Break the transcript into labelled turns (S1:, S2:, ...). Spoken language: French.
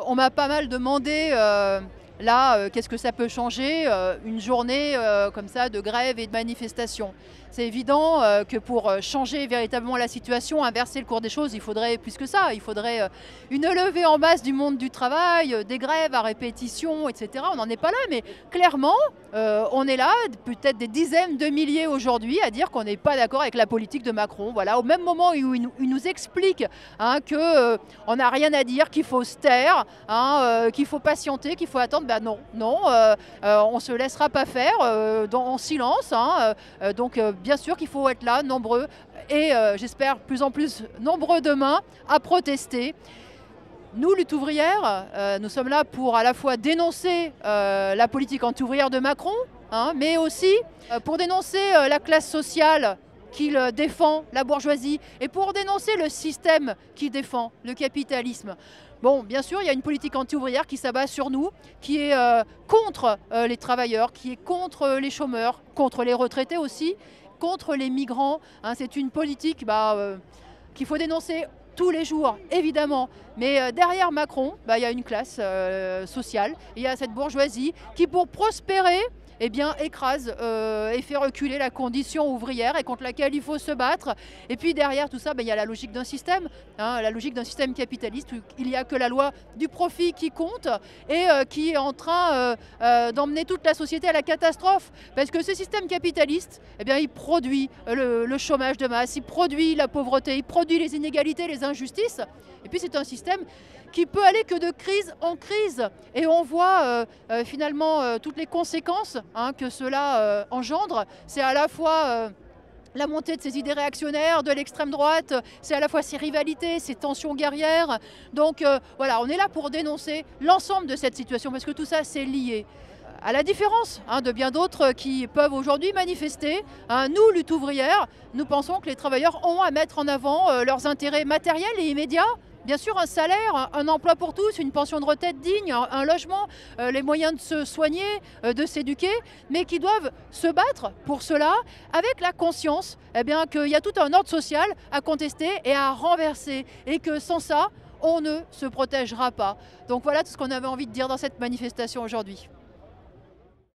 S1: On m'a pas mal demandé, qu'est-ce que ça peut changer, une journée comme ça de grève et de manifestation. C'est évident que pour changer véritablement la situation, inverser le cours des choses, il faudrait plus que ça. Il faudrait une levée en masse du monde du travail, des grèves à répétition, etc. On n'en est pas là, mais clairement, on est là, peut-être des dizaines de milliers aujourd'hui, à dire qu'on n'est pas d'accord avec la politique de Macron. Voilà, au même moment où il nous explique qu'on n'a rien à dire, qu'il faut se taire, qu'il faut patienter, qu'il faut attendre. Ben non, on ne se laissera pas faire en silence. Donc bien sûr qu'il faut être là, nombreux, et j'espère plus en plus nombreux demain, à protester. Nous, lutte ouvrière, nous sommes là pour à la fois dénoncer la politique anti-ouvrière de Macron, mais aussi pour dénoncer la classe sociale qu'il défend, la bourgeoisie, et pour dénoncer le système qu'il défend, le capitalisme. Bon, bien sûr, il y a une politique anti-ouvrière qui s'abat sur nous, qui est contre les travailleurs, qui est contre les chômeurs, contre les retraités aussi, contre les migrants. C'est une politique qu'il faut dénoncer tous les jours, évidemment. Mais derrière Macron, il y a une classe sociale, il y a cette bourgeoisie qui, pour prospérer, écrase et fait reculer la condition ouvrière et contre laquelle il faut se battre. Et puis derrière tout ça, il y a la logique d'un système, la logique d'un système capitaliste où il n'y a que la loi du profit qui compte et qui est en train d'emmener toute la société à la catastrophe. Parce que ce système capitaliste, il produit le chômage de masse, il produit la pauvreté, il produit les inégalités, les injustices. Et puis c'est un système qui peut aller que de crise en crise. Et on voit finalement toutes les conséquences que cela engendre. C'est à la fois la montée de ces idées réactionnaires de l'extrême droite, c'est à la fois ces rivalités, ces tensions guerrières. Donc voilà, on est là pour dénoncer l'ensemble de cette situation parce que tout ça, c'est lié. À la différence de bien d'autres qui peuvent aujourd'hui manifester, nous, lutte ouvrière, nous pensons que les travailleurs ont à mettre en avant leurs intérêts matériels et immédiats. Bien sûr, un salaire, un emploi pour tous, une pension de retraite digne, un logement, les moyens de se soigner, de s'éduquer, mais qui doivent se battre pour cela avec la conscience qu'il y a tout un ordre social à contester et à renverser et que sans ça, on ne se protégera pas. Donc voilà tout ce qu'on avait envie de dire dans cette manifestation aujourd'hui.